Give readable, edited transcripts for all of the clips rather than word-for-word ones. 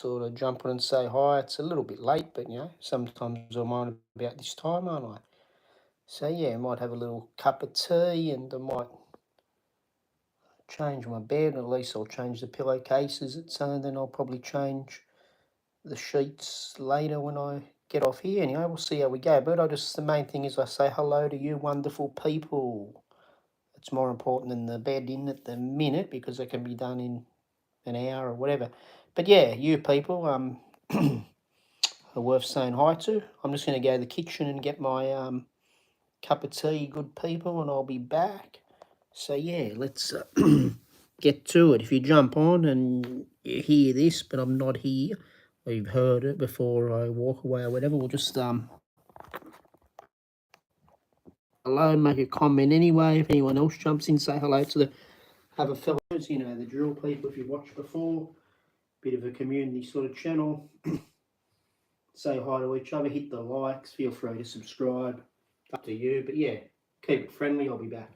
sort of jump on and say hi. It's a little bit late, but sometimes I'm on about this time, aren't I? So yeah, I might have a little cup of tea and I might change my bed. At least I'll change the pillowcases. And then I'll probably change the sheets later when I get off here. Anyway, we'll see how we go. But the main thing is I say hello to you wonderful people. It's more important than the bed in at the minute because it can be done in an hour or whatever. But yeah, you people are worth saying hi to. I'm just going to go to the kitchen and get my cup of tea, good people, and I'll be back. So yeah, let's get to it. If you jump on and you hear this, but I'm not here, or you've heard it before I walk away or whatever, we'll just hello, make a comment anyway. If anyone else jumps in, say hello to the other fellows, you know, the drill people if you've watched before. Bit of a community sort of channel. Say hi to each other, hit the likes, feel free to subscribe. Up to you, but yeah, keep it friendly, I'll be back.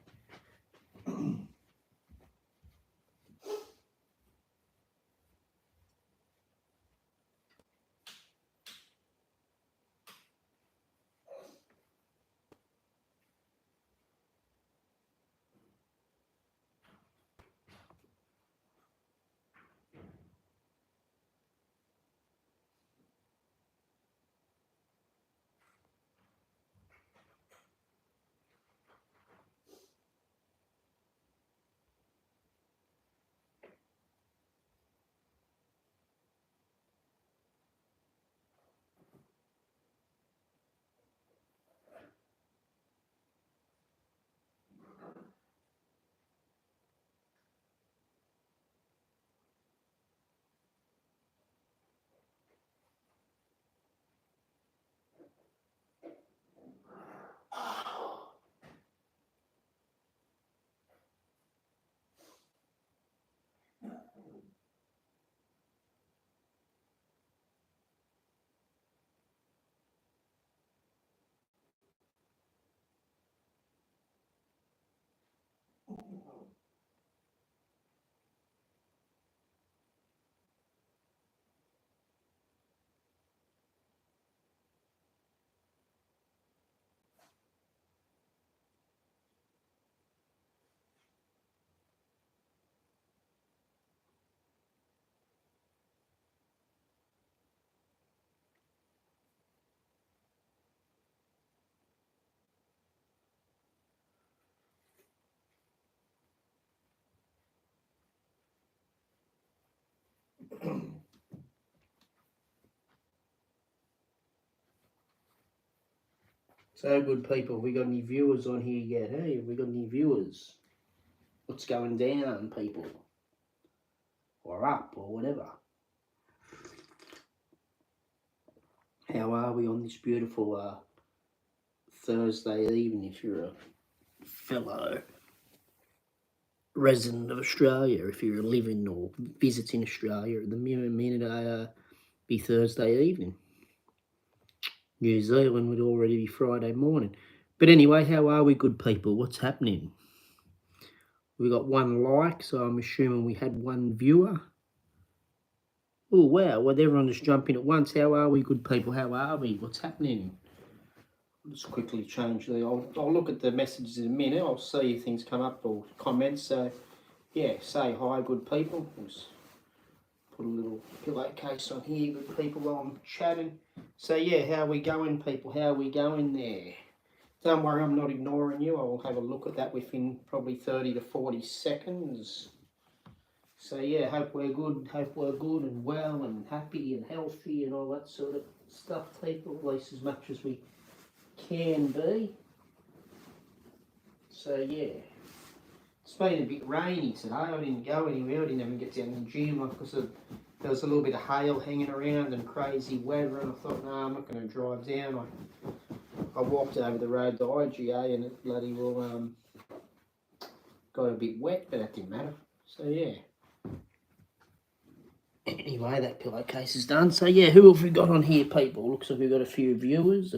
So good people, we got any viewers on here yet? Hey, have we got any viewers? What's going down, people? Or up, or whatever. How are we on this beautiful Thursday evening if you're a fellow resident of Australia, if you're living or visiting Australia at the minute be Thursday evening. New Zealand would already be Friday morning. But anyway, how are we, good people? What's happening? We got one like, so I'm assuming we had one viewer. Oh, wow. Well, everyone just jumping at once. How are we, good people? How are we? What's happening? I'll just quickly change I'll look at the messages in a minute. I'll see if things come up or comments. So, yeah, say hi, good people. Just put a little pillowcase on here, good people, while I'm chatting. So, yeah, how are we going, people? How are we going there? Don't worry, I'm not ignoring you. I will have a look at that within probably 30 to 40 seconds. So yeah, hope we're good and well and happy and healthy and all that sort of stuff, people, at least as much as we can be. So yeah, it's been a bit rainy today. I didn't go anywhere. I didn't even get down to the gym because there was a little bit of hail hanging around and crazy weather, and I thought, no, I'm not going to drive down. I walked over the road to IGA and it bloody well got a bit wet, but that didn't matter. So yeah. Anyway, that pillowcase is done. So yeah, who have we got on here, people? Looks like we've got a few viewers.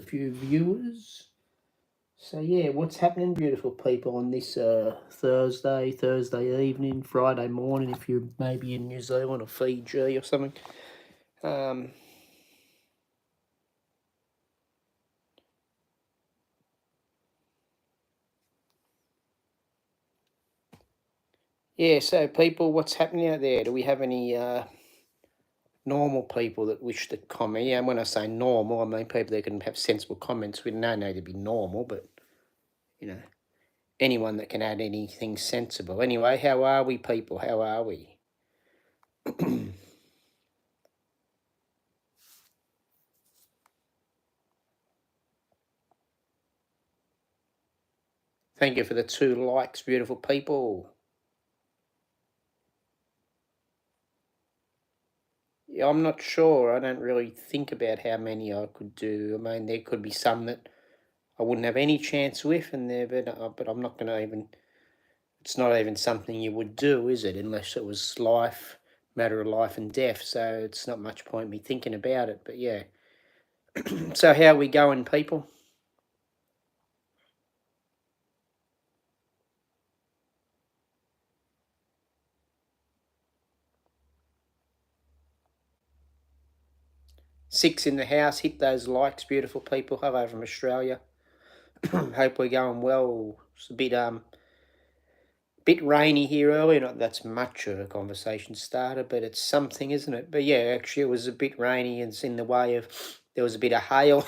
So yeah, what's happening, beautiful people, on this Thursday evening, Friday morning, if you're maybe in New Zealand or Fiji or something. Yeah, so people, what's happening out there? Do we have any normal people that wish to comment? Yeah, and when I say normal, I mean people that can have sensible comments. We don't need to be normal, but you know, anyone that can add anything sensible. Anyway, how are we, people? How are we? Thank you for the 2 likes, beautiful people. Yeah, I'm not sure. I don't really think about how many I could do. I mean, there could be some that I wouldn't have any chance with, and there, but I'm not going to even. It's not even something you would do, is it? Unless it was matter of life and death. So it's not much point me thinking about it. But yeah. So how are we going, people? Six in the house. Hit those likes, beautiful people. Hello from Australia. Hope we're going well. It's a bit rainy here earlier. Not that's much of a conversation starter, but it's something, isn't it? But yeah, actually, it was a bit rainy. It's in the way of there was a bit of hail.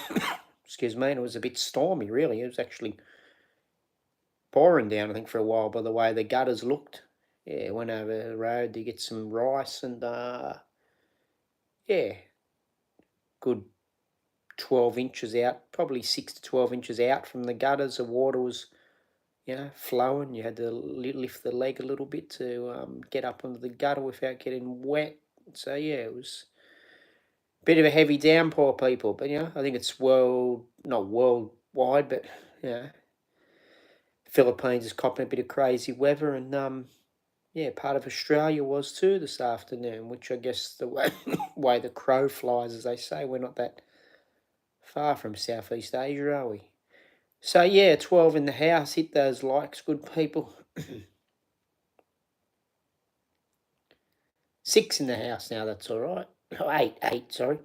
Excuse me, and it was a bit stormy. Really, it was actually pouring down. I think for a while by the way the gutters looked. Yeah, went over the road to get some rice and yeah, good 12 inches out, probably 6 to 12 inches out from the gutters. The water was flowing. You had to lift the leg a little bit to get up onto the gutter without getting wet. So yeah, it was a bit of a heavy downpour, people. But I think it's not worldwide, but Philippines is copping a bit of crazy weather, and yeah, part of Australia was too this afternoon. Which I guess the way the crow flies, as they say, we're not that far from Southeast Asia, are we? So yeah, 12 in the house. Hit those likes, good people. 6 in the house now, that's all right. Oh, eight, sorry.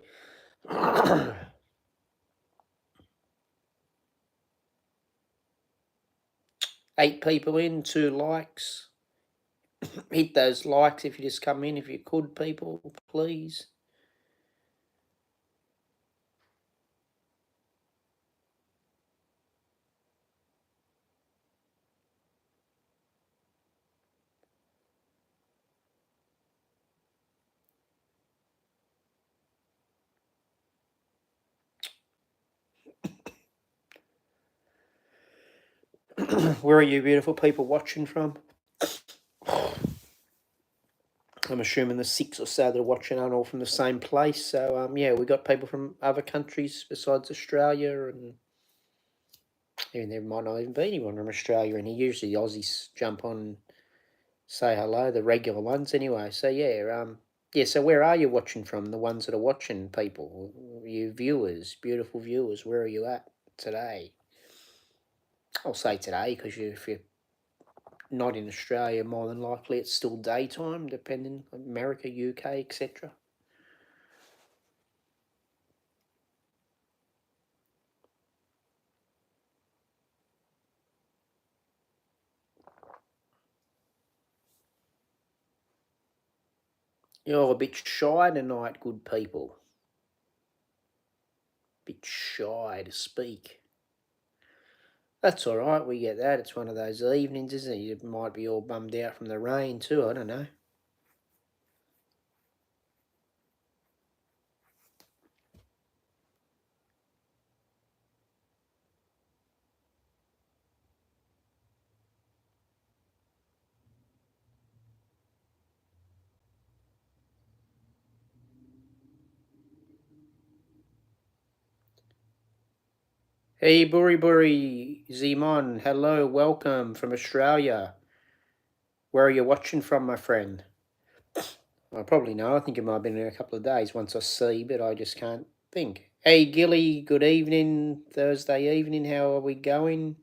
8 people in, 2 likes. Hit those likes if you just come in, if you could, people, please. Where are you beautiful people watching from? I'm assuming the 6 or so that are watching aren't all from the same place. So yeah, we got people from other countries besides Australia, and even there might not even be anyone from Australia. And usually the Aussies jump on and say hello, the regular ones anyway. So yeah, yeah. So where are you watching from? The ones that are watching, people, you viewers, beautiful viewers. Where are you at today? I'll say today because if you're not in Australia, more than likely it's still daytime, depending on America, UK, etc. You're a bit shy tonight, good people. Bit shy to speak. That's all right, we get that. It's one of those evenings, isn't it? You might be all bummed out from the rain too, I don't know. Hey, Buri Zimon, hello, welcome from Australia. Where are you watching from, my friend? I probably know. I think it might have been in a couple of days once I see, but I just can't think. Hey, Gilly, good evening, Thursday evening. How are we going?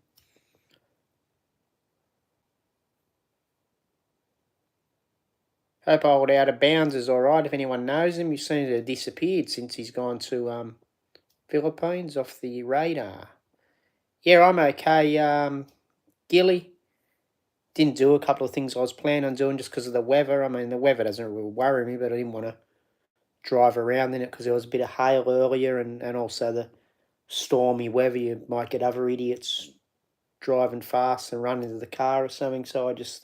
Hope old Out of Bounds is alright. If anyone knows him, he seems to have disappeared since he's gone to Philippines off the radar. Yeah, I'm okay. Gilly, didn't do a couple of things I was planning on doing just because of the weather. I mean, the weather doesn't really worry me, but I didn't want to drive around in it because there was a bit of hail earlier and also the stormy weather. You might get other idiots driving fast and run into the car or something. So I've just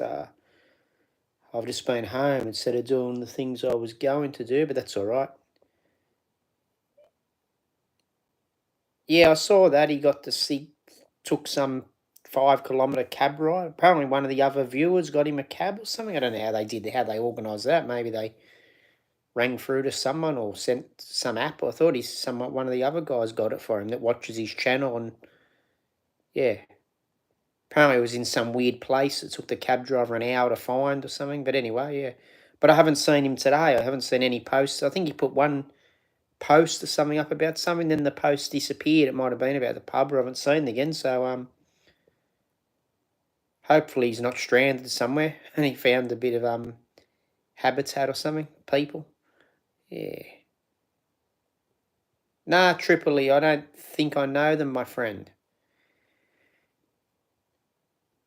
been home instead of doing the things I was going to do, but that's all right. Yeah, I saw that he got to see, took some 5 kilometre cab ride. Apparently, one of the other viewers got him a cab or something. I don't know how they did, how they organised that. Maybe they rang through to someone or sent some app. I thought one of the other guys got it for him that watches his channel, and yeah, apparently it was in some weird place. It took the cab driver an hour to find or something. But anyway, yeah. But I haven't seen him today. I haven't seen any posts. I think he put one post or something up about something, then the post disappeared. It might have been about the pub. I haven't seen it again. So hopefully he's not stranded somewhere and he found a bit of habitat or something. People. Yeah. Nah, Tripoli, I don't think I know them, my friend.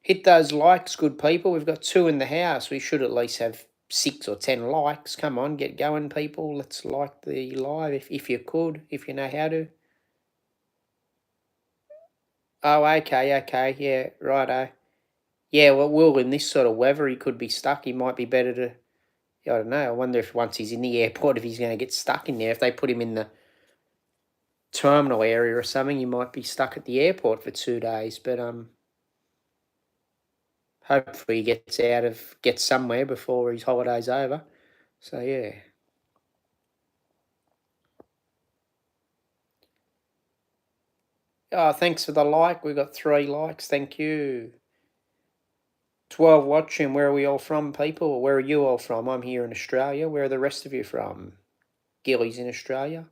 Hit those likes, good people. We've got 2 in the house. We should at least have 6 or 10 likes. Come on, get going, people. Let's like the live if you could, if you know how to. Oh, okay, yeah, righto. Yeah, well, in this sort of weather, he could be stuck. He might be better to, I don't know. I wonder if once he's in the airport, if he's going to get stuck in there. If they put him in the terminal area or something, he might be stuck at the airport for 2 days. But hopefully he gets somewhere before his holiday's over. So yeah. Oh, thanks for the like. We got 3 likes. Thank you. 12 watching. Where are we all from, people? Where are you all from? I'm here in Australia. Where are the rest of you from? Gilly's in Australia.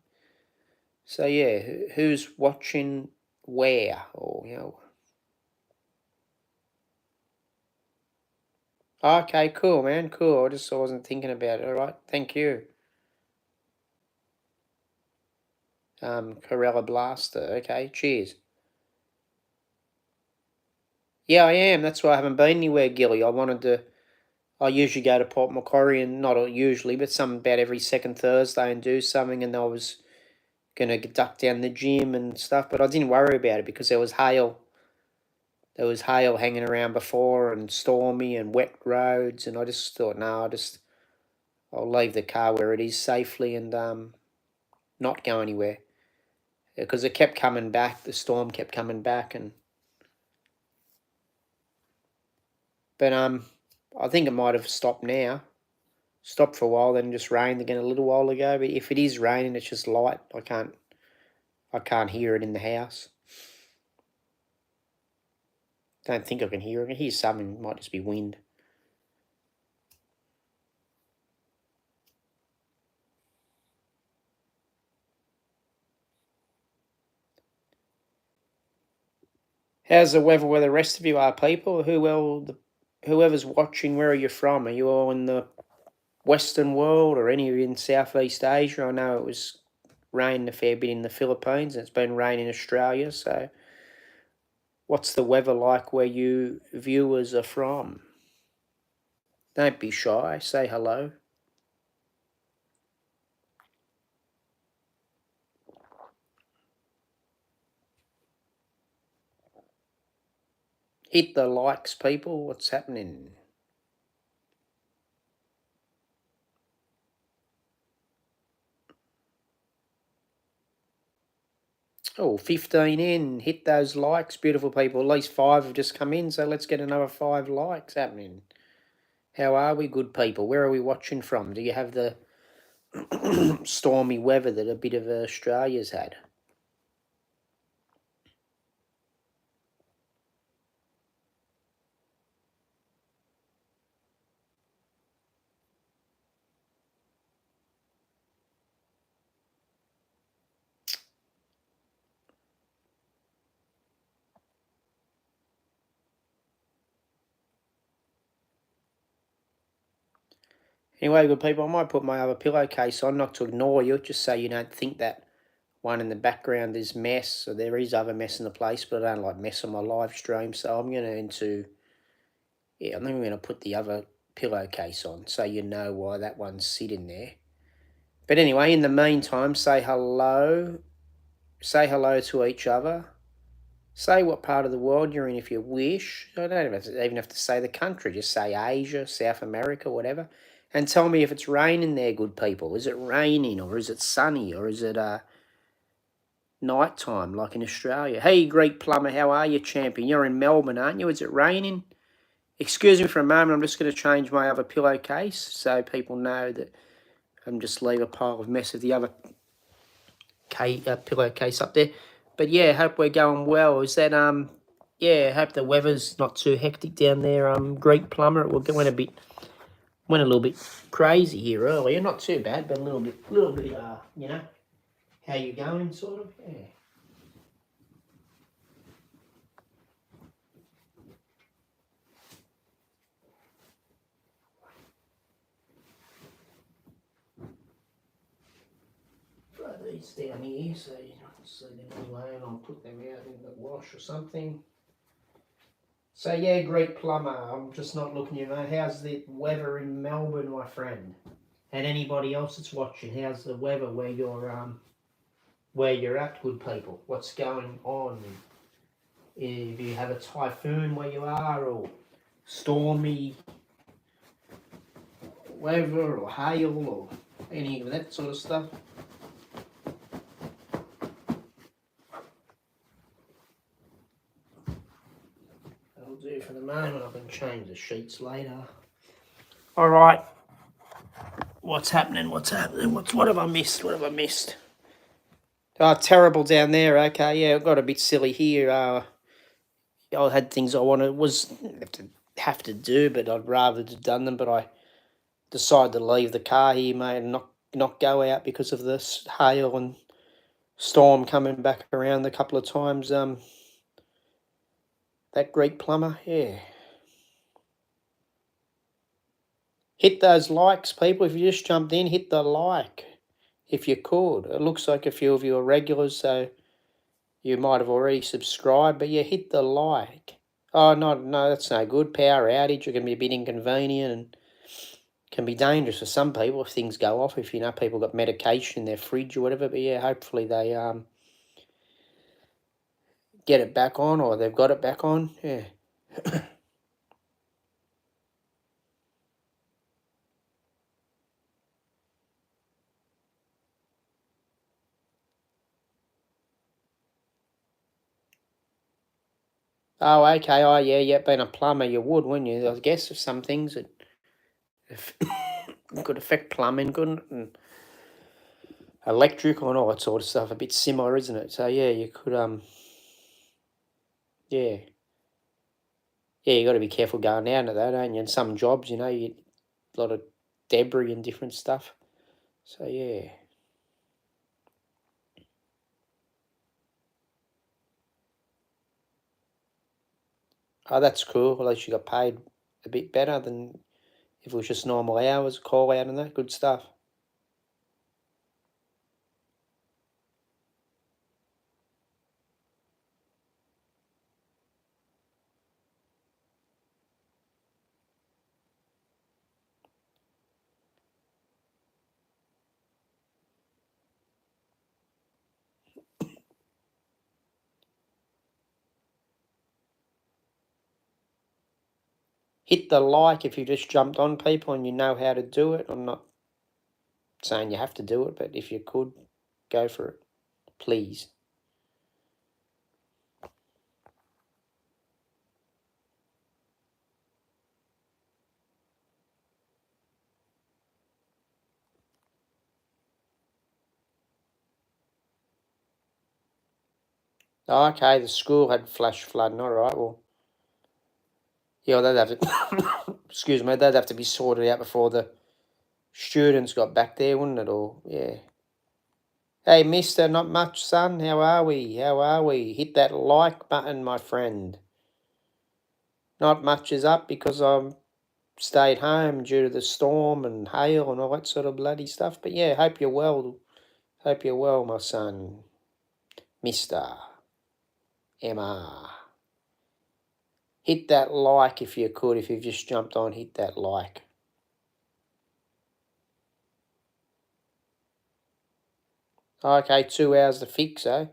So yeah, who's watching where? Or Okay, cool, man. Cool. I wasn't thinking about it. All right. Thank you. Corella Blaster. Okay. Cheers. Yeah, I am. That's why I haven't been anywhere, Gilly. I usually go to Port Macquarie, and not usually, but about every second Thursday and do something. And I was going to duck down the gym and stuff, but I didn't worry about it because there was hail. There was hail hanging around before and stormy and wet roads. And I just thought, no, I'll leave the car where it is safely and not go anywhere. Because it kept coming back. The storm kept coming back. But I think it might have stopped now. Stopped for a while, then just rained again a little while ago. But if it is raining, it's just light. I can't hear it in the house. Don't think I can hear it. I can hear something. It might just be wind. How's the weather where the rest of you are, people? Whoever's watching, where are you from? Are you all in the Western world or any of you in Southeast Asia? I know it was raining a fair bit in the Philippines and it's been raining in Australia. So what's the weather like where you viewers are from? Don't be shy. Say hello. Hit the likes, people. What's happening? Oh, 15 in. Hit those likes, beautiful people. At least 5 have just come in, so let's get another 5 likes happening. How are we, good people? Where are we watching from? Do you have the stormy weather that a bit of Australia's had? Anyway, good people, I might put my other pillowcase on, not to ignore you, just so you don't think that one in the background is mess. So there is other mess in the place, but I don't like mess on my live stream. So I'm going to I think I'm going to put the other pillowcase on so you know why that one's sitting there. But anyway, in the meantime, say hello. Say hello to each other. Say what part of the world you're in if you wish. I don't even have to say the country. Just say Asia, South America, whatever. And tell me if it's raining there, good people. Is it raining or is it sunny or is it night time like in Australia? Hey, Greek plumber, how are you, champion? You're in Melbourne, aren't you? Is it raining? Excuse me for a moment. I'm just going to change my other pillowcase so people know that I'm just leave a pile of mess of the other pillowcase up there. But yeah, hope we're going well. Is that yeah, hope the weather's not too hectic down there. Greek plumber, it went a little bit crazy here earlier. Not too bad, but a little bit you know, how you going, sort of. Yeah. Throw these down here so you don't see them anyway, and I'll put them out in the wash or something. So yeah, Greek plumber, I'm just not looking at you, mate. How's the weather in Melbourne, my friend? And anybody else that's watching, how's the weather where you're at, good people? What's going on? If you have a typhoon where you are, or stormy weather, or hail, or any of that sort of stuff. That'll do for the moment. I can change the sheets later. All right. What's happening? What have I missed? What have I missed? Oh, terrible down there. Okay, yeah, I got a bit silly here. I had things I wanted have to do, but I'd rather have done them. But I decided to leave the car here, mate, and not go out because of this hail and storm coming back around a couple of times. That Greek plumber, yeah. Hit those likes, people. If you just jumped in, hit the like if you could. It looks like a few of you are regulars, so you might have already subscribed, but yeah, hit the like. Oh, no, that's no good. Power outage, it can be a bit inconvenient and can be dangerous for some people if things go off, if, people got medication in their fridge or whatever. But yeah, hopefully they get it back on, or they've got it back on. Yeah. Oh, okay. Oh, yeah. Being a plumber, you would, wouldn't you? I guess there's some things that could affect plumbing, couldn't it? And electrical and all that sort of stuff. A bit similar, isn't it? So yeah, you could yeah. Yeah, you got to be careful going out into that, don't you? And some jobs, you get a lot of debris and different stuff. So yeah. Oh, that's cool. At least you got paid a bit better than if it was just normal hours, call out and that good stuff. Hit the like if you just jumped on, people, and you know how to do it. I'm not saying you have to do it, but if you could, go for it, please. Oh, okay, the school had flash flooding. All right, well, yeah, they'd have to, excuse me, they'd have to be sorted out before the students got back there, wouldn't it? Or, yeah. Hey, mister, not much, son. How are we? Hit that like button, my friend. Not much is up because I'm stayed home due to the storm and hail and all that sort of bloody stuff. But yeah, hope you're well. Hope you're well, my son, Mr. Emma. Hit that like if you could. If you've just jumped on, hit that like. Okay, 2 hours to fix, eh?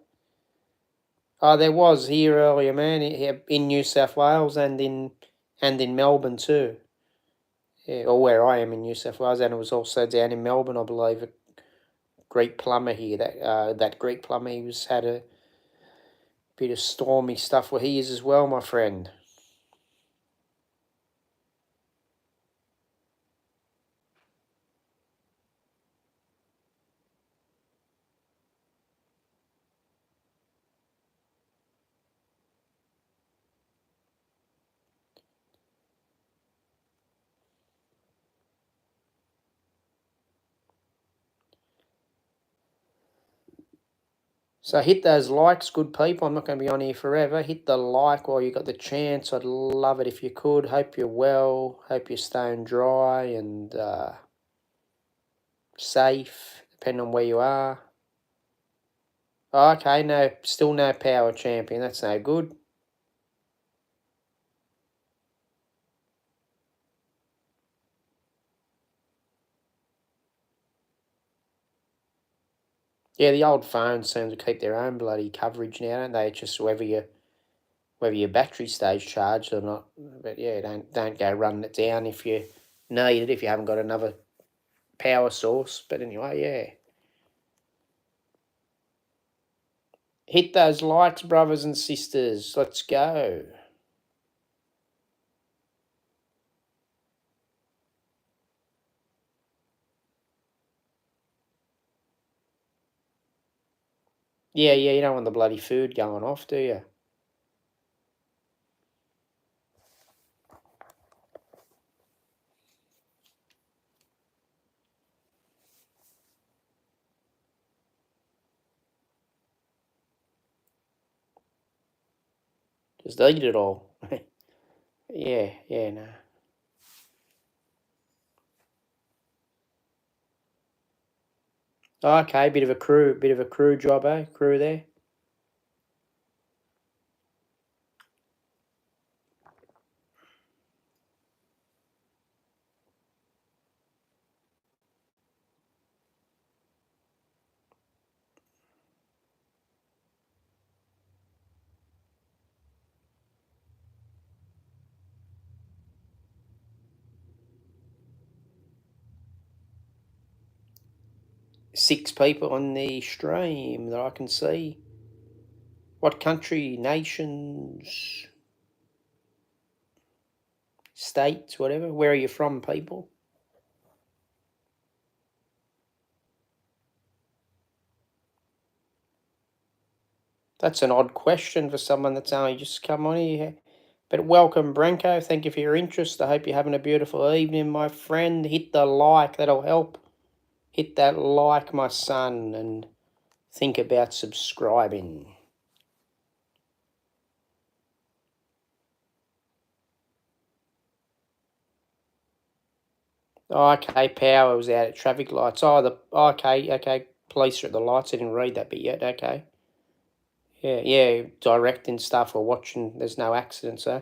Oh, there was here earlier, man, in New South Wales and in Melbourne too. Yeah, or where I am in New South Wales, and it was also down in Melbourne, I believe. A Greek plumber here, that Greek plumber, had a bit of stormy stuff where he is as well, my friend. So hit those likes, good people. I'm not going to be on here forever. Hit the like while you got the chance. I'd love it if you could. Hope you're well. Hope you're staying dry and safe, depending on where you are. Okay, no, still no power champion. That's no good. Yeah, the old phones seem to keep their own bloody coverage now, don't they? It's just whether your battery stays charged or not. But yeah, don't go running it down if you need it, if you haven't got another power source. But anyway, yeah. Hit those likes, brothers and sisters. Let's go. Yeah, you don't want the bloody food going off, do you? Just eat it all. Yeah, no. Okay, bit of a crew job, eh? Crew there. Six people on the stream that I can see. What country, nations, states, whatever? Where are you from, people? That's an odd question for someone that's only just come on here. But welcome, Branko. Thank you for your interest. I hope you're having a beautiful evening, my friend. Hit the like, that'll help. Hit that like, my son, and think about subscribing. Okay, power was out at traffic lights. Okay. Police are at the lights. I didn't read that bit yet. Okay. Yeah, directing stuff or watching. There's no accidents, eh?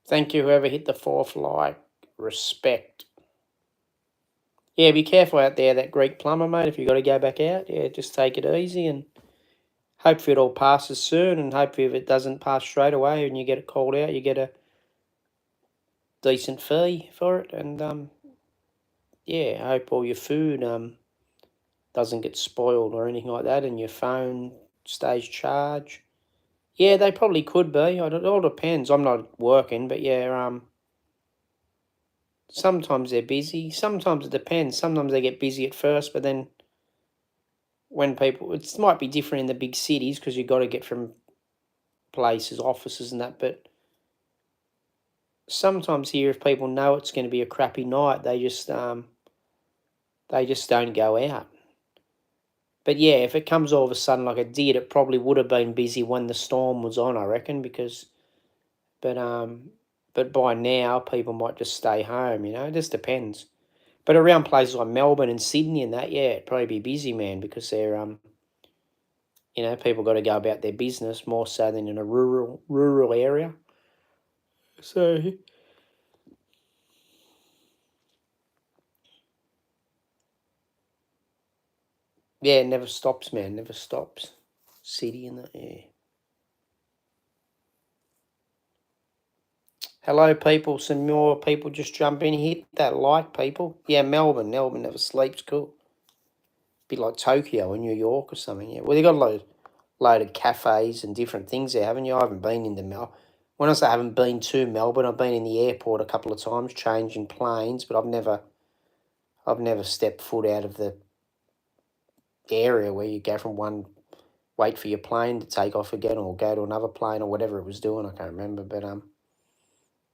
Thank you, whoever hit the fourth like. Respect. Yeah, be careful out there, that Greek plumber, mate. If you've got to go back out, yeah, just take it easy and hopefully it all passes soon. And hopefully if it doesn't pass straight away and you get it called out, you get a decent fee for it. And yeah, I hope all your food doesn't get spoiled or anything like that, and your phone stays charged. Yeah, they probably could be. It all depends. I'm not working, but yeah, sometimes they're busy. Sometimes it depends. Sometimes they get busy at first, but then when people, it might be different in the big cities because you've got to get from places, offices and that, but sometimes here, if people know it's going to be a crappy night, they just don't go out. But yeah, if it comes all of a sudden like it did, it probably would have been busy when the storm was on, I reckon, because but by now people might just stay home, it just depends. But around places like Melbourne and Sydney and that, yeah, it'd probably be busy, man, because they're people got to go about their business more so than in a rural area. So yeah, it never stops, man. Never stops. City and that, yeah. Hello, people. Some more people just jump in. Hit that like, people. Yeah, Melbourne. Melbourne never sleeps. Cool. Bit like Tokyo or New York or something. Yeah. Well, they got a load of cafes and different things there, haven't you? I haven't been into Melbourne. When I say I haven't been to Melbourne, I've been in the airport a couple of times, changing planes, but I've never stepped foot out of the area where you go from one, wait for your plane to take off again, or go to another plane or whatever it was doing. I can't remember, but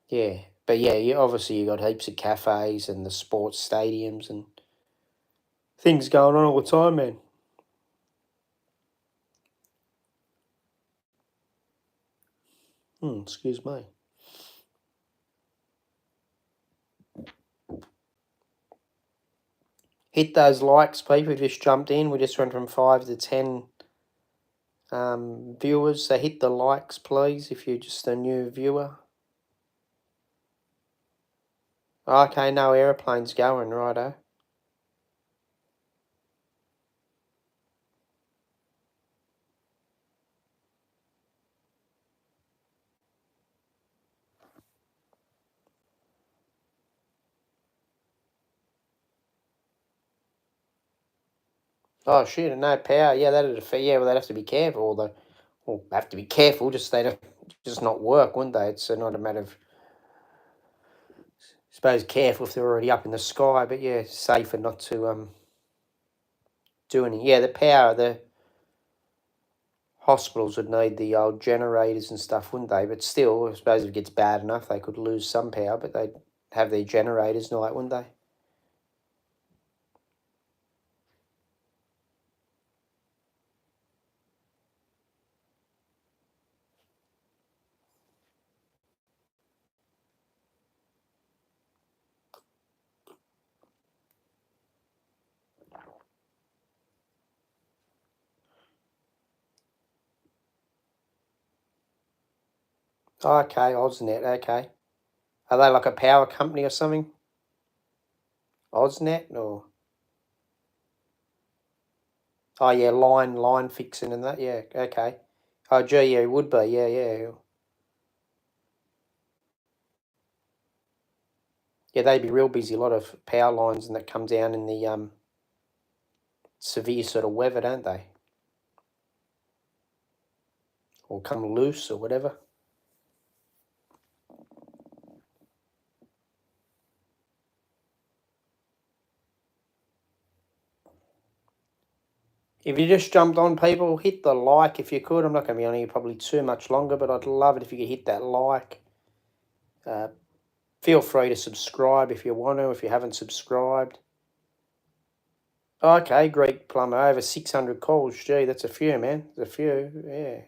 yeah. But yeah, obviously you got heaps of cafes and the sports stadiums and things going on all the time, man. Excuse me. Hit those likes, people. Just jumped in. We just went from 5 to 10 viewers. So hit the likes, please, if you're just a new viewer. Okay, no aeroplanes going, righto. Oh shit, no power. Yeah, that'd affect. Yeah, well, they'd have to be careful. Well, have to be careful. Just they'd just not work, wouldn't they? It's not a matter of, I suppose, careful if they're already up in the sky. But yeah, safer not to do any. Yeah, the power. The hospitals would need the old generators and stuff, wouldn't they? But still, I suppose if it gets bad enough, they could lose some power. But they'd have their generators and all that, wouldn't they? Okay, Osnet. Okay, are they like a power company or something? Osnet or? Oh yeah, line fixing and that. Yeah, okay. Oh gee, yeah, it would be. Yeah, yeah, yeah. They'd be real busy. A lot of power lines and that come down in the severe sort of weather, don't they? Or come loose or whatever. If you just jumped on, people, hit the like if you could. I'm not going to be on here probably too much longer, but I'd love it if you could hit that like. Feel free to subscribe if you want to, if you haven't subscribed. Okay, Greek plumber, over 600 calls. Gee, that's a few, man. There's a few, yeah.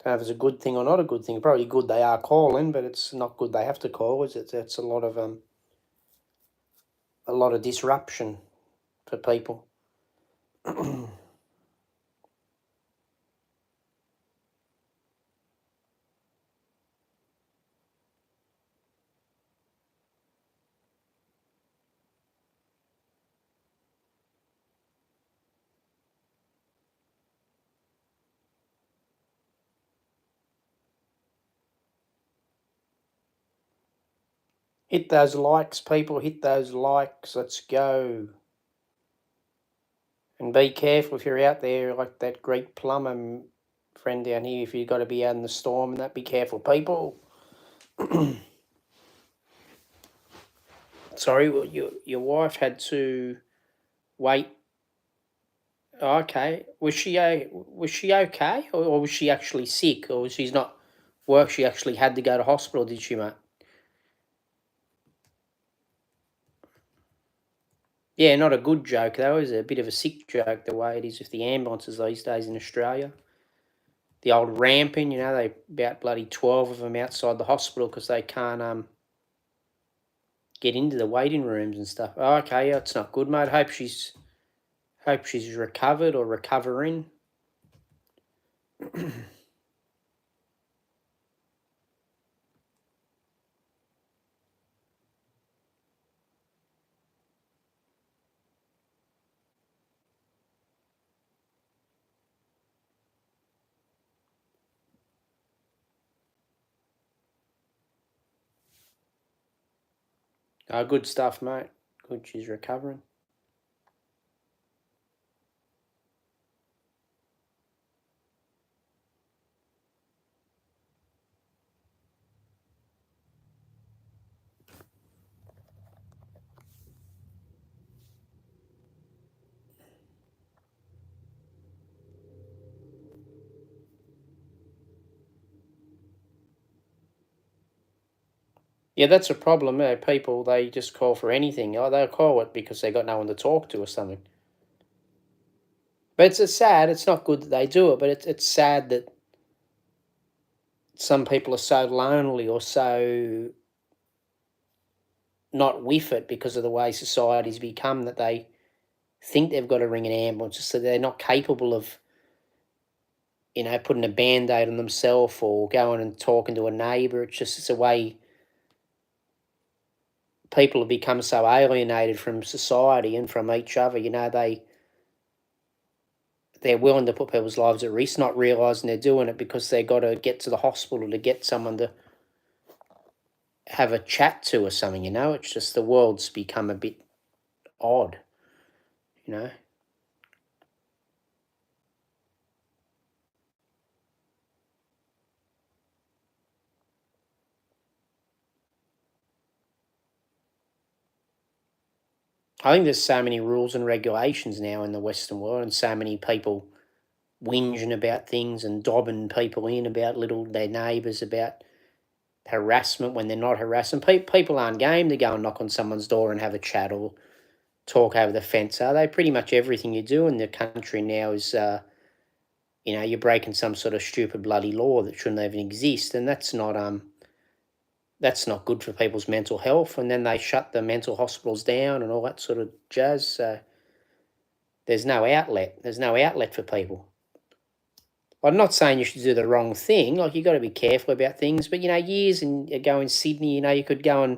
Don't know if it's a good thing or not a good thing. Probably good they are calling, but it's not good they have to call. It's a lot of disruption for people. Hit those likes, people. Hit those likes. Let's go. And be careful if you're out there like that Greek plumber friend down here. If you've got to be out in the storm and that, be careful, people. Sorry, well, your wife had to wait. Okay, was she okay, or was she actually sick, or she's not work? She actually had to go to hospital, did she, mate? Yeah, not a good joke though. It's a bit of a sick joke the way it is with the ambulances these days in Australia. The old ramping, they about bloody 12 of them outside the hospital because they can't get into the waiting rooms and stuff. Oh, okay, yeah, it's not good, mate. Hope she's recovered or recovering. Oh, good stuff, mate. Good, she's recovering. Yeah, that's a problem. People, they just call for anything. Oh, they'll call it because they got no one to talk to or something. But it's sad. It's not good that they do it, but it's sad that some people are so lonely or so not with it because of the way society's become that they think they've got to ring an ambulance, so they're not capable of, putting a band-aid on themselves or going and talking to a neighbour. It's a way people have become so alienated from society and from each other. They're willing to put people's lives at risk, not realising they're doing it because they've got to get to the hospital to get someone to have a chat to or something. It's just the world's become a bit odd. you know. I think there's so many rules and regulations now in the Western world, and so many people whinging about things and dobbing people in about their neighbours, about harassment when they're not harassing. People aren't game to go and knock on someone's door and have a chat or talk over the fence, are they? Pretty much everything you do in the country now is, you're breaking some sort of stupid bloody law that shouldn't even exist, and that's not good for people's mental health. And then they shut the mental hospitals down and all that sort of jazz. So there's no outlet. There's no outlet for people. I'm not saying you should do the wrong thing. Like, you got to be careful about things. But years ago in Sydney, you could go in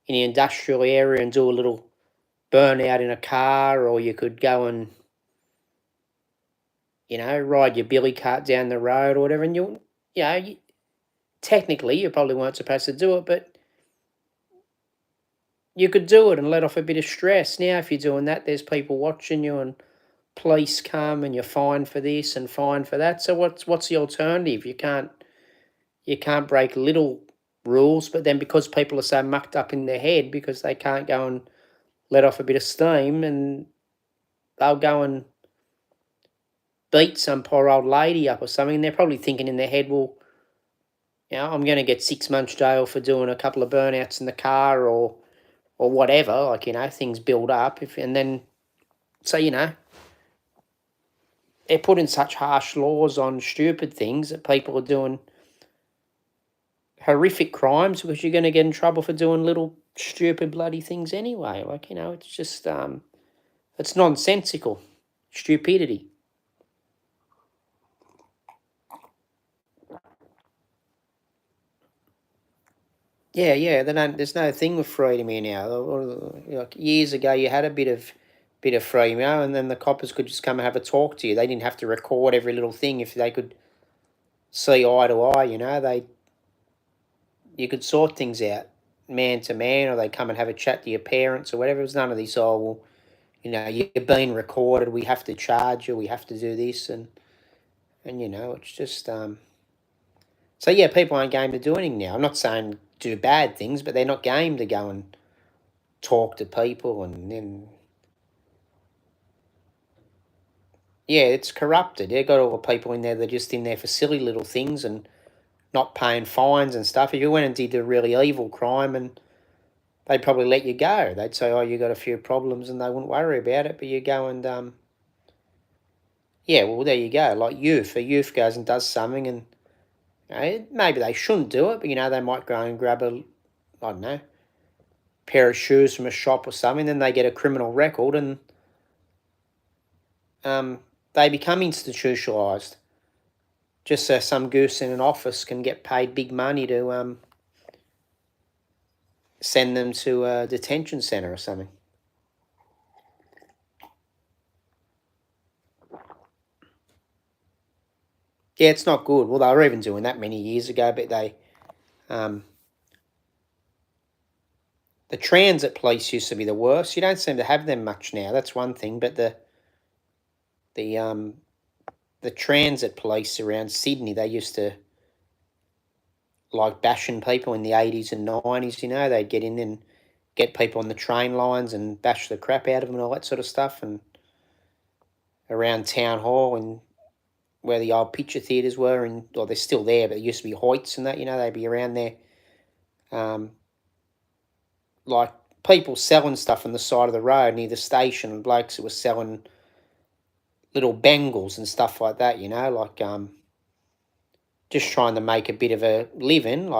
the industrial area and do a little burnout in a car, or you could go and ride your billy cart down the road or whatever. And technically you probably weren't supposed to do it, but you could do it and let off a bit of stress. Now, if you're doing that, there's people watching you and police come and you're fined for this and fined for that. So what's the alternative? You can't break little rules, but then because people are so mucked up in their head because they can't go and let off a bit of steam, and they'll go and beat some poor old lady up or something, and they're probably thinking in their head, well, I'm going to get 6 months jail for doing a couple of burnouts in the car or whatever. Like, things build up. And then, so, they're putting such harsh laws on stupid things that people are doing horrific crimes because you're going to get in trouble for doing little stupid bloody things anyway. Like, it's just, it's nonsensical. Stupidity. Yeah. There's no thing with freedom here now. Like, years ago, you had a bit of freedom, and then the coppers could just come and have a talk to you. They didn't have to record every little thing if they could see eye to eye. You could sort things out man to man, or they come and have a chat to your parents or whatever. It was none of this. Oh, well, you're being recorded. We have to charge you. We have to do this, and it's just So yeah, people aren't game to do anything now. I'm not saying do bad things, but they're not game to go and talk to people, and then yeah, it's corrupted. They've got all the people in there that are just in there for silly little things and not paying fines and stuff. If you went and did a really evil crime and they'd probably let you go. They'd say, oh, you got a few problems, and they wouldn't worry about it. But you go and, yeah, well, there you go. Like a youth goes and does something, and maybe they shouldn't do it, but, they might go and grab I don't know, pair of shoes from a shop or something, then they get a criminal record, and they become institutionalised. Just so some goose in an office can get paid big money to send them to a detention centre or something. Yeah, it's not good. Well, they were even doing that many years ago, but the transit police used to be the worst. You don't seem to have them much now. That's one thing, but the transit police around Sydney, they used to like bashing people in the 80s and 90s. They'd get in and get people on the train lines and bash the crap out of them and all that sort of stuff. And around Town Hall and where the old picture theatres were, or they're still there, but it used to be Hoyts and that, they'd be around there. Like people selling stuff on the side of the road near the station, and blokes who were selling little bangles and stuff like that, like just trying to make a bit of a living,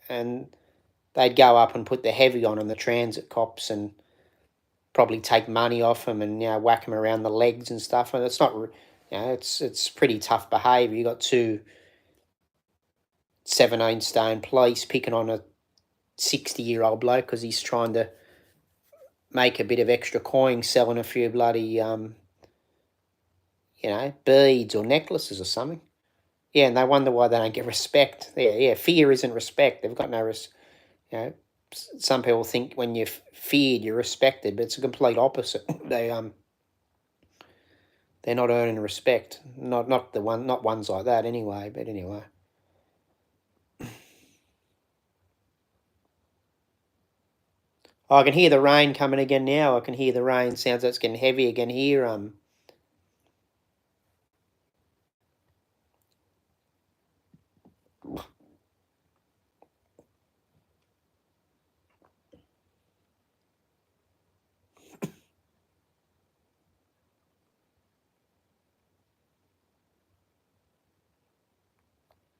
and they'd go up and put the heavy on the transit cops and probably take money off them and whack them around the legs and stuff. And it's not, it's pretty tough behaviour. You got two 17-stone police picking on a 60-year-old bloke because he's trying to make a bit of extra coin selling a few bloody beads or necklaces or something. Yeah, and they wonder why they don't get respect. Yeah, fear isn't respect. They've got no some people think when you're feared, you're respected, but it's a complete opposite. They're not earning respect. Not ones like that anyway. But anyway, I can hear the rain coming again now. I can hear the rain. Sounds like it's getting heavy again here.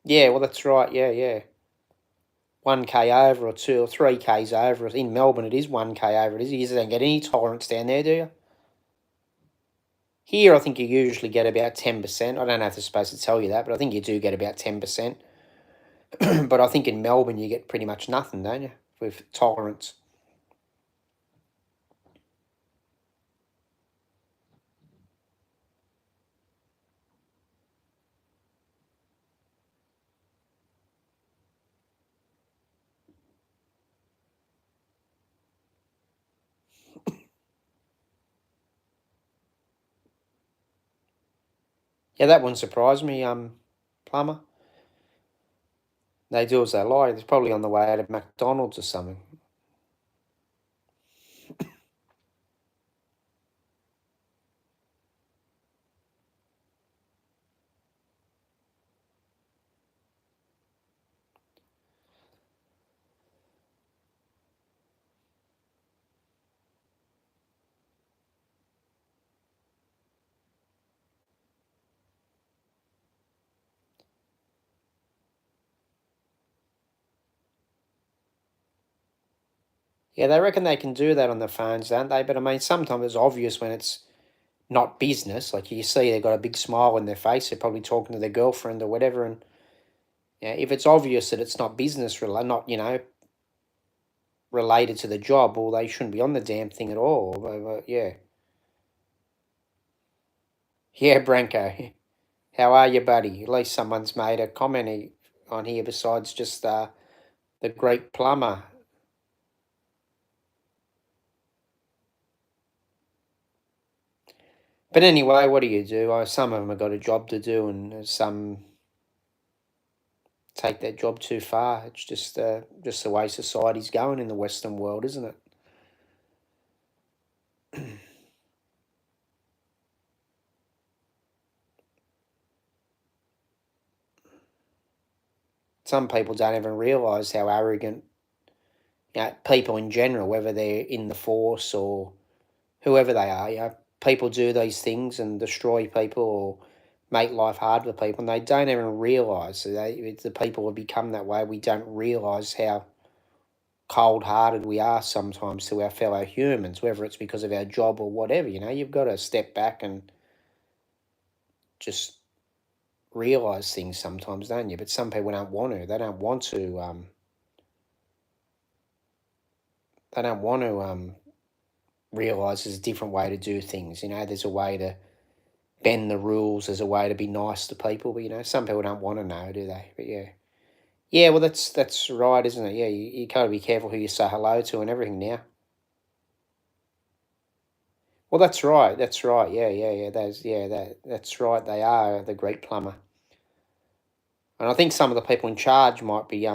Yeah, well, that's right. Yeah. 1K over or 2 or 3Ks over. In Melbourne, it is 1K over. It is. You don't get any tolerance down there, do you? Here, I think you usually get about 10%. I don't know if they're supposed to tell you that, but I think you do get about 10%. But I think in Melbourne, you get pretty much nothing, don't you, with tolerance? Yeah, that wouldn't surprise me, Plumber. They do as they like. It's probably on the way out of McDonald's or something. Yeah, they reckon they can do that on the phones, don't they? But I mean, sometimes it's obvious when it's not business. Like you see, they've got a big smile on their face. They're probably talking to their girlfriend or whatever. And if it's obvious that it's not business related, not related to the job, well, they shouldn't be on the damn thing at all. But yeah, yeah, Branko. How are you, buddy? At least someone's made a comment on here besides just the Greek plumber. But anyway, what do you do? Some of them have got a job to do, and some take that job too far. It's just the way society's going in the Western world, isn't it? Some people don't even realise how arrogant, people in general, whether they're in the force or whoever they are, people do these things and destroy people or make life hard for people, and they don't even realise the people have become that way. We don't realise how cold-hearted we are sometimes to our fellow humans, whether it's because of our job or whatever. You've got to step back and just realise things sometimes, don't you? But some people don't want to. They don't want to. They don't want to realise there's a different way to do things. There's a way to bend the rules. There's a way to be nice to people. But some people don't want to know, do they? But yeah. Well, that's right, isn't it? Yeah, you got to be careful who you say hello to and everything now. Well, that's right. That's right. Yeah. That's right. They are the Greek plumber, and I think some of the people in charge might be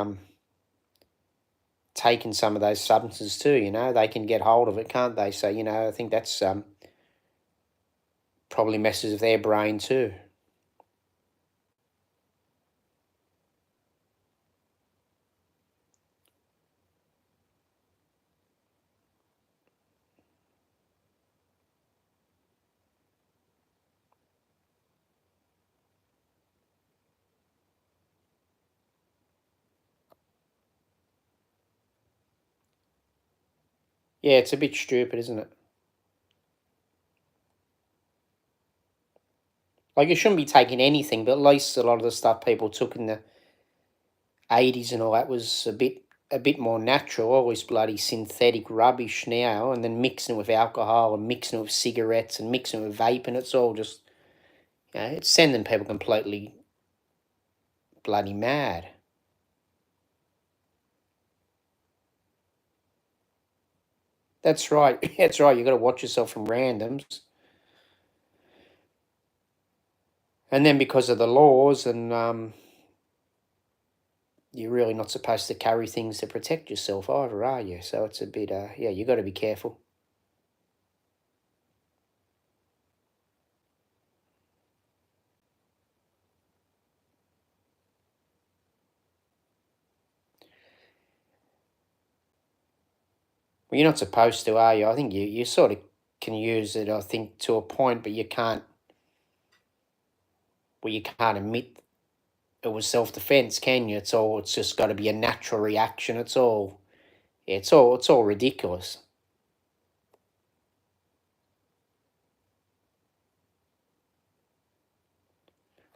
taking some of those substances too. They can get hold of it, can't they? So I think that's probably messes with their brain too. Yeah, it's a bit stupid, isn't it? Like, you shouldn't be taking anything, but at least a lot of the stuff people took in the 80s and all that was a bit more natural. All this bloody synthetic rubbish now, and then mixing it with alcohol and mixing it with cigarettes and mixing it with vaping. It's all just, it's sending people completely bloody mad. That's right. That's right. You got to watch yourself from randoms. And then because of the laws, and you're really not supposed to carry things to protect yourself either, are you? So it's a bit, you got to be careful. Well, you're not supposed to, are you? I think you sort of can use it, I think, to a point, but you can't. Well, you can't admit it was self-defense, can you? It's just got to be a natural reaction. It's all ridiculous.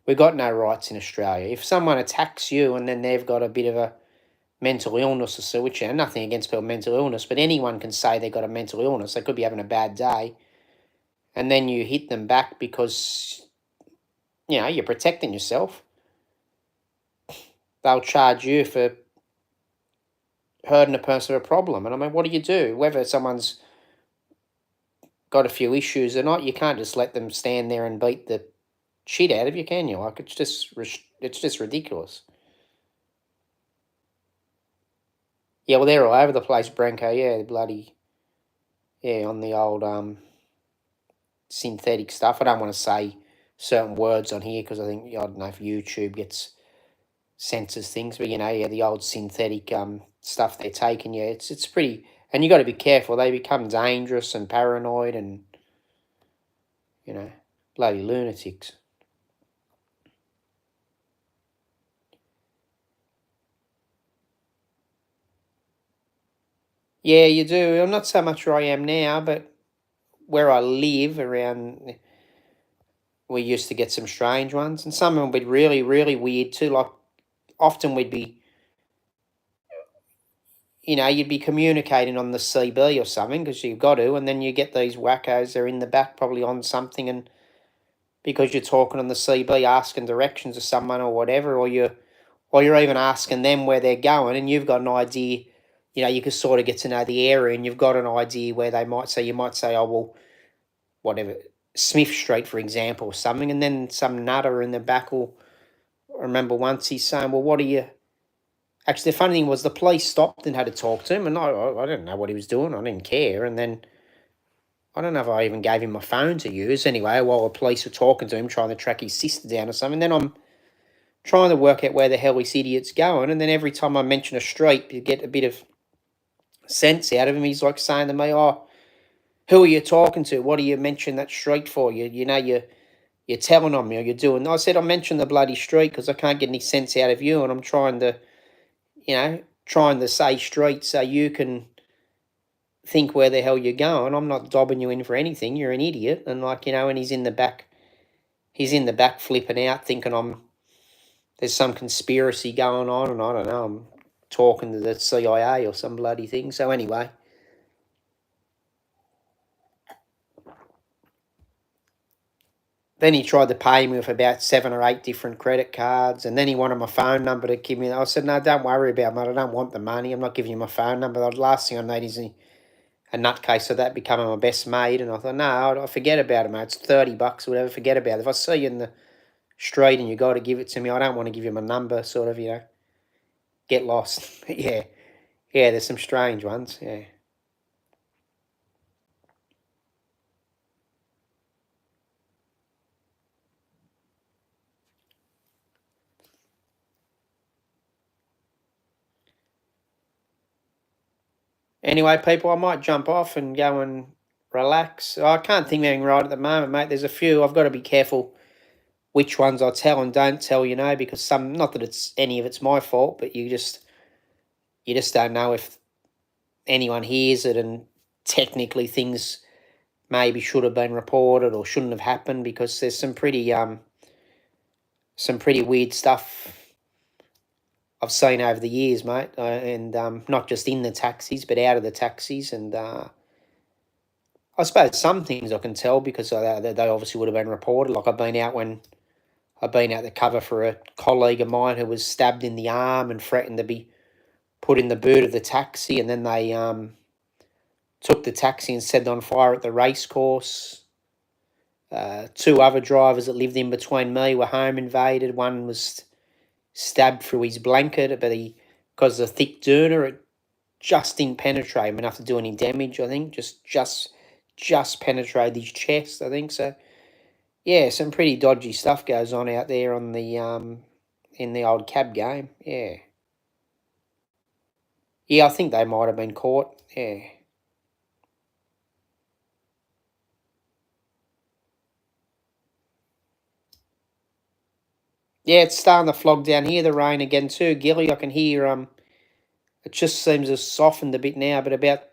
We've got no rights in Australia. If someone attacks you and then they've got a bit of a mental illness or so, which, nothing against people with mental illness, but anyone can say they've got a mental illness. They could be having a bad day, and then you hit them back because you're protecting yourself. They'll charge you for hurting a person with a problem. And I mean, what do you do? Whether someone's got a few issues or not, you can't just let them stand there and beat the shit out of you, can you? Like, it's just ridiculous. Yeah, well, they're all over the place, Branko. Yeah, bloody, yeah, on the old synthetic stuff. I don't want to say certain words on here because I think, I don't know if YouTube gets censors things, but yeah, the old synthetic stuff they're taking, yeah, it's pretty, and you got to be careful. They become dangerous and paranoid, and bloody lunatics. Yeah, you do. I'm not so much where I am now, but where I live around, we used to get some strange ones, and some of them would be really, really weird too. Like, often we'd be, you'd be communicating on the CB or something because you've got to, and then you get these wackos, they're in the back probably on something, and because you're talking on the CB asking directions to someone or whatever, or you're even asking them where they're going, and you've got an idea, you can sort of get to know the area, and you've got an idea where they might say, you might say, oh, well, whatever, Smith Street, for example, or something, and then some nutter in the back will, I remember once he's saying, well, what are you, actually, the funny thing was the police stopped and had to talk to him, and I didn't know what he was doing, I didn't care, and then, I don't know if I even gave him my phone to use anyway, while the police were talking to him, trying to track his sister down or something, then I'm trying to work out where the hell this idiot's going, and then every time I mention a street, you get a bit of sense out of him. He's like saying to me, "Oh, who are you talking to? What do you mention that street for? You're telling on me, or you're doing." I said, "I mentioned the bloody street because I can't get any sense out of you, and I'm trying to say street so you can think where the hell you're going. I'm not dobbing you in for anything. You're an idiot." And and he's in the back flipping out, thinking there's some conspiracy going on, and I don't know, I'm talking to the CIA or some bloody thing. So anyway, then he tried to pay me with about 7 or 8 different credit cards, and then he wanted my phone number to give me. I said, "No, don't worry about it, mate. I don't want the money. I'm not giving you my phone number. The last thing I need is a nutcase of that becoming my best mate." And I thought, "No, I forget about it, mate. It's $30 or whatever. Forget about it. If I see you in the street and you got to give it to me, I don't want to give you my number. Sort of, get lost." Yeah, yeah. There's some strange ones. Yeah. Anyway, people, I might jump off and go and relax. I can't think of anything right at the moment, mate. There's a few. I've got to be careful which ones I tell and don't tell, because some, not that it's any of it's my fault, but you just don't know if anyone hears it, and technically things maybe should have been reported or shouldn't have happened, because there's some pretty weird stuff I've seen over the years, mate, and not just in the taxis, but out of the taxis. And I suppose some things I can tell because they obviously would have been reported. Like I've been out to cover for a colleague of mine who was stabbed in the arm and threatened to be put in the boot of the taxi, and then they took the taxi and set it on fire at the race course. 2 other drivers that lived in between me were home invaded. One was stabbed through his blanket, but because of the thick doona, it just didn't penetrate him enough to do any damage. I think just penetrated his chest. I think so. Yeah, some pretty dodgy stuff goes on out there on the in the old cab game. Yeah, yeah. I think they might have been caught. Yeah. Yeah, it's starting to flog down here, the rain again too. Gilly, I can hear it just seems to have softened a bit now, but about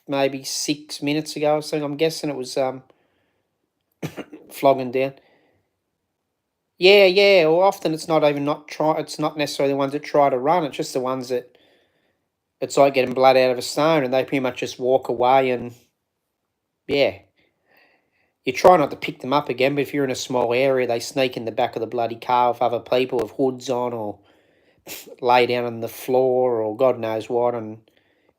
maybe 6 minutes ago or something, I'm guessing it was flogging down. Yeah, yeah. Well, often it's not even it's not necessarily the ones that try to run, it's just the ones that it's like getting blood out of a stone, and they pretty much just walk away. And yeah, you try not to pick them up again, but if you're in a small area, they sneak in the back of the bloody car with other people with hoods on, or lay down on the floor, or God knows what, and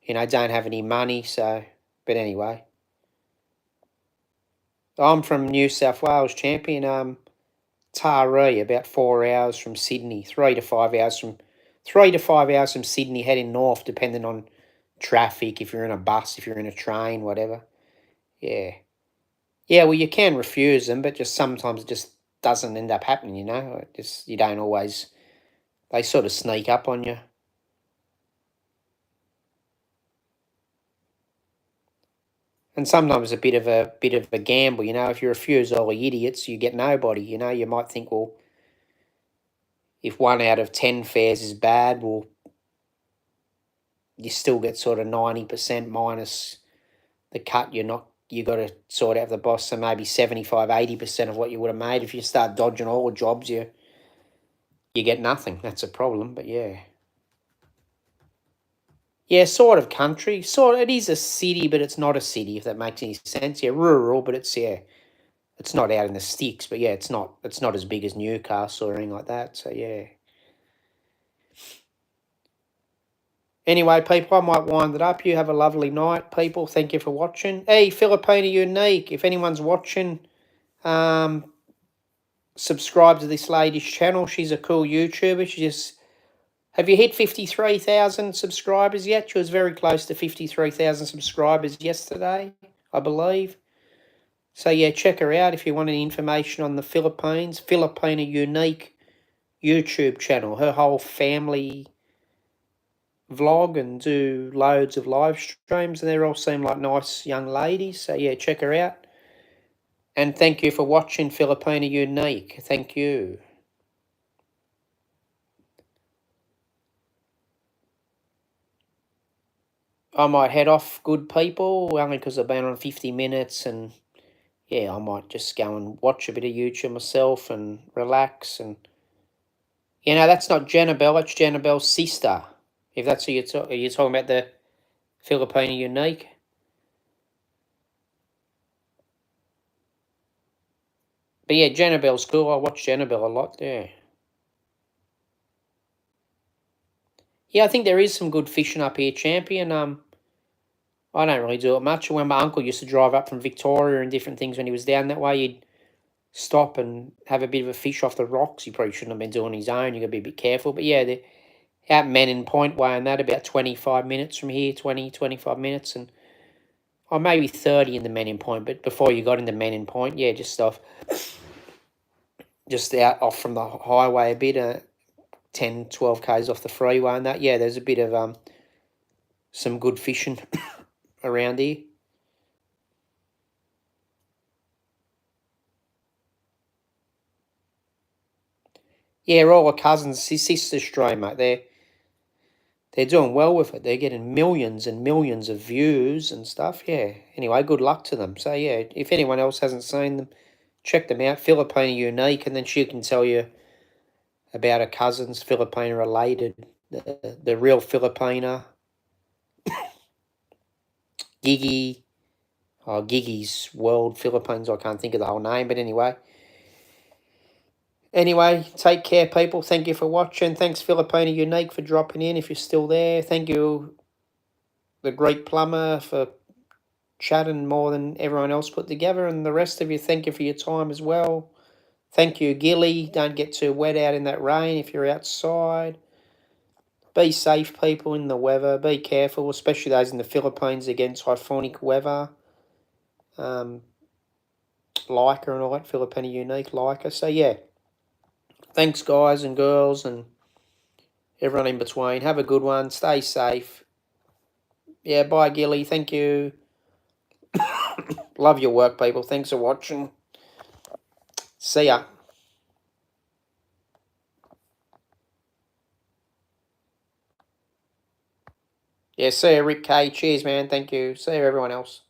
don't have any money. So, but anyway, I'm from New South Wales, champion. Taree, about 4 hours from Sydney, 3 to 5 hours from Sydney, heading north, depending on traffic. If you're in a bus, if you're in a train, whatever. Yeah, yeah. Well, you can refuse them, but just sometimes it just doesn't end up happening. You don't always. They sort of sneak up on you. And sometimes a bit of a gamble. If you refuse all the idiots, you get nobody. You might think, well, if 1 out of 10 fares is bad, well, you still get sort of 90% minus the cut. You got to sort out the boss, so maybe 75-80% of what you would have made. If you start dodging all the jobs, you get nothing. That's a problem. But yeah. Yeah, sort of country. It is a city, but it's not a city, if that makes any sense. Yeah, rural, but it's not out in the sticks. But yeah, it's not as big as Newcastle or anything like that. So yeah. Anyway, people, I might wind it up. You have a lovely night, people. Thank you for watching. Hey, Filipina Unique, if anyone's watching, subscribe to this lady's channel. She's a cool YouTuber. Have you hit 53,000 subscribers yet? She was very close to 53,000 subscribers yesterday, I believe. So yeah, check her out if you want any information on the Philippines. Filipina Unique YouTube channel. Her whole family vlog and do loads of live streams, and they all seem like nice young ladies. So yeah, check her out. And thank you for watching Filipina Unique. Thank you. I might head off, good people, only because I've been on 50 minutes, and yeah, I might just go and watch a bit of YouTube myself and relax. And that's not Jenna Bell, it's Jenna Bell's sister. If that's who you're talking about, the Filipina Unique. But yeah, Jenna Bell's cool. I watch Jenna Bell a lot. Yeah. Yeah, I think there is some good fishing up here, champion. I don't really do it much. When my uncle used to drive up from Victoria and different things when he was down that way, he'd stop and have a bit of a fish off the rocks. He probably shouldn't have been doing his own. You got to be a bit careful. But yeah, they're out Menin Point way and that, about 25 minutes from here, 25 minutes, and maybe 30 in the Menin Point. But before you got into Menin Point, yeah, just out off from the highway a bit, 10, 12 k's off the freeway and that. Yeah, there's a bit of some good fishing around here. Yeah, all the cousins, sisters stream, mate. They're doing well with it. They're getting millions and millions of views and stuff. Yeah. Anyway, good luck to them. So yeah, if anyone else hasn't seen them, check them out. Filipina Unique, and then she can tell you about her cousins, Filipina related, the real Filipina, Giggy, Giggy's World Philippines. I can't think of the whole name, but anyway. Anyway, take care, people. Thank you for watching. Thanks, Filipina Unique, for dropping in if you're still there. Thank you, the Greek Plumber, for chatting more than everyone else put together. And the rest of you, thank you for your time as well. Thank you, Gilly. Don't get too wet out in that rain if you're outside. Be safe, people, in the weather. Be careful, especially those in the Philippines against typhoonic weather. Leica and all that, Filipina Unique, Leica. So, yeah. Thanks, guys and girls, and everyone in between. Have a good one. Stay safe. Yeah, bye, Gilly. Thank you. Love your work, people. Thanks for watching. See ya. Yeah, see you, Rick K. Cheers, man. Thank you. See you, everyone else.